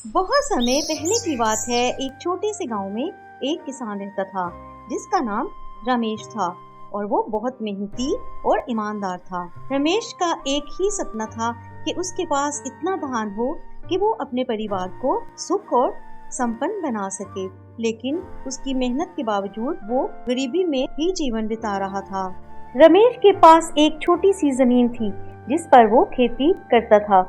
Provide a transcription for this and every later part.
बहुत समय पहले की बात है। एक छोटे से गांव में एक किसान रहता था जिसका नाम रमेश था और वो बहुत मेहनती और ईमानदार था। रमेश का एक ही सपना था कि उसके पास इतना धान हो कि वो अपने परिवार को सुख और संपन्न बना सके, लेकिन उसकी मेहनत के बावजूद वो गरीबी में ही जीवन बिता रहा था। रमेश के पास एक छोटी सी जमीन थी जिस पर वो खेती करता था।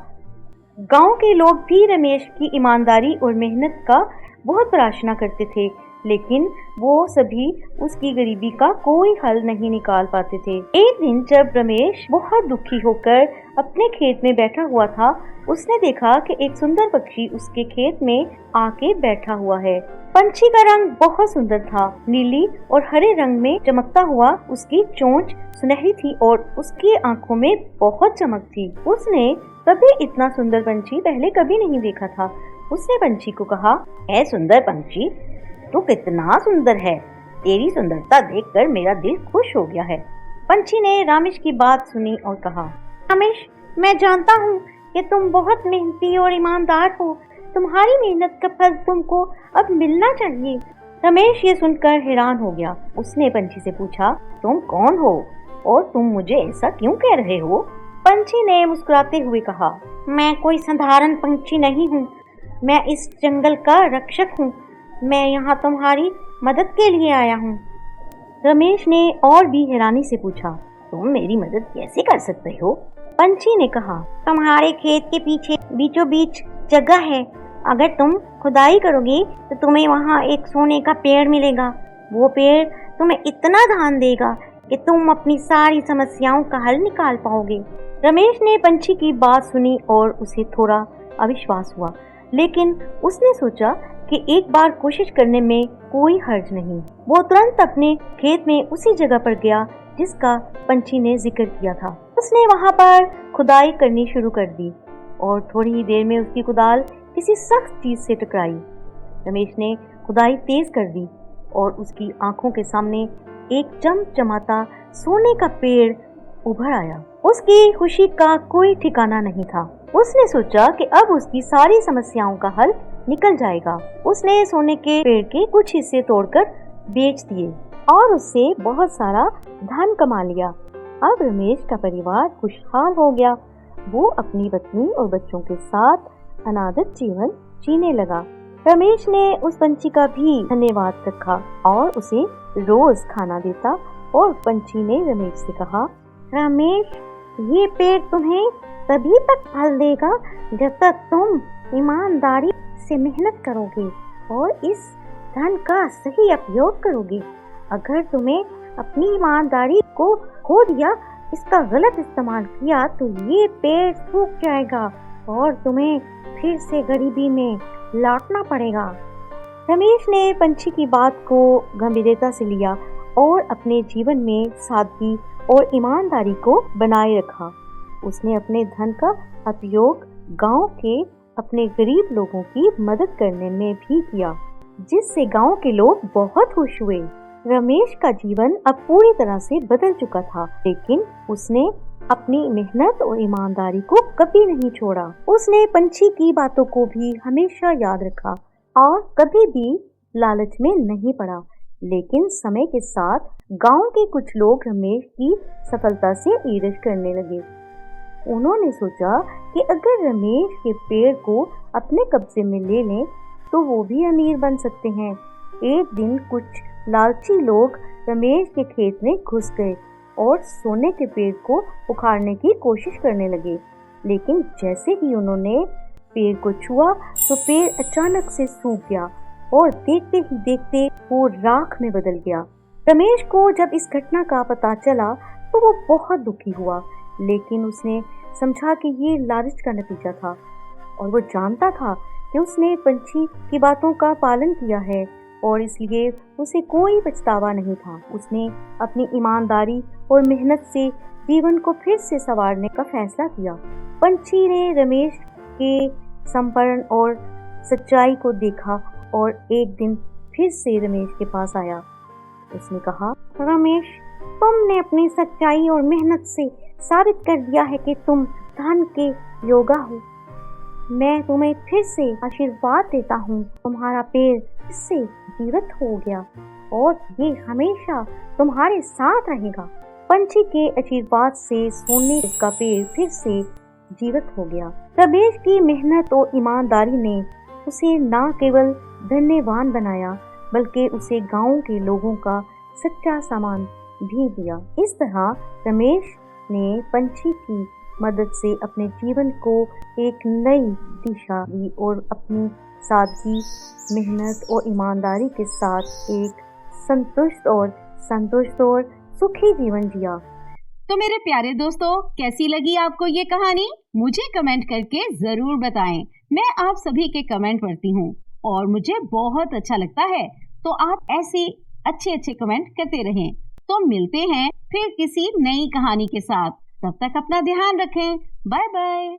गांव के लोग भी रमेश की ईमानदारी और मेहनत का बहुत प्रशंसा करते थे, लेकिन वो सभी उसकी गरीबी का कोई हल नहीं निकाल पाते थे। एक दिन जब रमेश बहुत दुखी होकर अपने खेत में बैठा हुआ था, उसने देखा कि एक सुंदर पक्षी उसके खेत में आके बैठा हुआ है। पंछी का रंग बहुत सुंदर था, नीली और हरे रंग में चमकता हुआ। उसकी चोंच सुनहरी थी और उसकी आंखों में बहुत चमक थी। उसने कभी इतना सुंदर पंछी पहले कभी नहीं देखा था। उसने पंछी को कहा, ऐ सुंदर पंछी, तू कितना सुंदर है। तेरी सुंदरता देखकर मेरा दिल खुश हो गया है। पंछी ने रमेश की बात सुनी और कहा, रमेश, मैं जानता हूँ कि तुम बहुत मेहनती और ईमानदार हो। तुम्हारी मेहनत का फल तुमको अब मिलना चाहिए। रमेश ये सुनकर हैरान हो गया। उसने पंछी से पूछा, तुम कौन हो और तुम मुझे ऐसा क्यों कह रहे हो? पंछी ने मुस्कुराते हुए कहा, मैं कोई साधारण पंछी नहीं हूँ। मैं इस जंगल का रक्षक हूँ। मैं यहाँ तुम्हारी मदद के लिए आया हूँ। रमेश ने और भी हैरानी से पूछा, तुम मेरी मदद कैसे कर सकते हो? पंछी ने कहा, तुम्हारे खेत के पीछे बीचों बीच जगह है। अगर तुम खुदाई करोगे तो तुम्हें वहाँ एक सोने का पेड़ मिलेगा। वो पेड़ तुम्हें इतना धान देगा कि तुम अपनी सारी समस्याओं का हल निकाल पाओगे। रमेश ने पंछी की बात सुनी और उसे थोड़ा अविश्वास हुआ, लेकिन उसने सोचा कि एक बार कोशिश करने में कोई हर्ज नहीं। वो तुरंत अपने खेत में उसी जगह पर गया जिसका पंछी ने जिक्र किया था। उसने वहां पर खुदाई करनी शुरू कर दी और थोड़ी ही देर में उसकी कुदाल किसी सख्त चीज से टकराई। रमेश ने खुदाई तेज कर दी और उसकी आंखों के सामने एक चमचमाता सोने का पेड़ उभर आया। उसकी खुशी का कोई ठिकाना नहीं था। उसने सोचा कि अब उसकी सारी समस्याओं का हल निकल जाएगा। उसने सोने के पेड़ के कुछ हिस्से तोड़कर बेच दिए और उससे बहुत सारा धन कमा लिया। अब रमेश का परिवार खुशहाल हो गया। वो अपनी पत्नी और बच्चों के साथ आनंदित जीवन जीने लगा। रमेश ने उस पंछी का भी धन्यवाद रखा और उसे रोज खाना देता। और पंछी ने रमेश से कहा, रमेश, ये पेड़ तुम्हें तभी तक फल देगा जब तक तुम ईमानदारी से मेहनत करोगे और इस धन का सही उपयोग करोगे। अगर तुम्हें अपनी ईमानदारी को खो दिया, इसका गलत इस्तेमाल किया, तो ये पेड़ सूख जाएगा और तुम्हें फिर से गरीबी में लौटना पड़ेगा। रमेश ने पंछी की बात को गंभीरता से लिया और अपने जीवन में सादगी और ईमानदारी को बनाए रखा। उसने अपने धन का उपयोग गांव के अपने गरीब लोगों की मदद करने में भी किया, जिससे गांव के लोग बहुत खुश हुए। रमेश का जीवन अब पूरी तरह से बदल चुका था, लेकिन उसने अपनी मेहनत और ईमानदारी को कभी नहीं छोड़ा। उसने पंछी की बातों को भी हमेशा याद रखा और कभी भी लालच में नहीं पड़ा। लेकिन समय के साथ गांव के कुछ लोग रमेश की सफलता से ईर्ष्या करने लगे। उन्होंने सोचा कि अगर रमेश के पेड़ को अपने कब्जे में ले लें तो वो भी अमीर बन सकते हैं। एक दिन कुछ लालची लोग रमेश के खेत में घुस गए और सोने के पेड़ को उखाड़ने की कोशिश करने लगे। लेकिन जैसे ही उन्होंने पेड़ को छुआ तो पेड़ अचानक से सूख गया और देखते ही देखते वो राख में बदल गया। रमेश को जब इस घटना का पता चला तो वो बहुत दुखी हुआ, लेकिन उसने समझा कि ये लालच का नतीजा था और वो जानता था कि उसने पंछी की बातों का पालन किया है और इसलिए उसे कोई पछतावा नहीं था। उसने अपनी ईमानदारी और मेहनत से जीवन को फिर से संवारने का फैसला किया। पंछी ने रमेश के समर्पण और सच्चाई को देखा और एक दिन फिर से रमेश के पास आया। उसने कहा, रमेश, तुमने अपनी सच्चाई और मेहनत से साबित कर दिया है कि तुम धन के योग्य हो। मैं तुम्हें फिर से आशीर्वाद देता हूँ। तुम्हारा पेड़ फिर से जीवित हो गया और ये हमेशा तुम्हारे साथ रहेगा। पंछी के आशीर्वाद से सोने का पेड़ फिर से जीवित हो गया। रमेश की मेहनत और ईमानदारी ने उसे न केवल धन्यवान बनाया बल्कि उसे गांव के लोगों का सच्चा सामान भी दिया। इस तरह रमेश ने पंछी की मदद से अपने जीवन को एक नई दिशा दी और अपनी सादगी, मेहनत और ईमानदारी के साथ एक संतुष्ट और सुखी जीवन जिया। तो मेरे प्यारे दोस्तों, कैसी लगी आपको ये कहानी? मुझे कमेंट करके जरूर बताएं। मैं आप सभी के कमेंट पढ़ती हूँ और मुझे बहुत अच्छा लगता है। तो आप ऐसे अच्छे कमेंट करते रहें। तो मिलते हैं फिर किसी नई कहानी के साथ। तब तक अपना ध्यान रखें। Bye bye.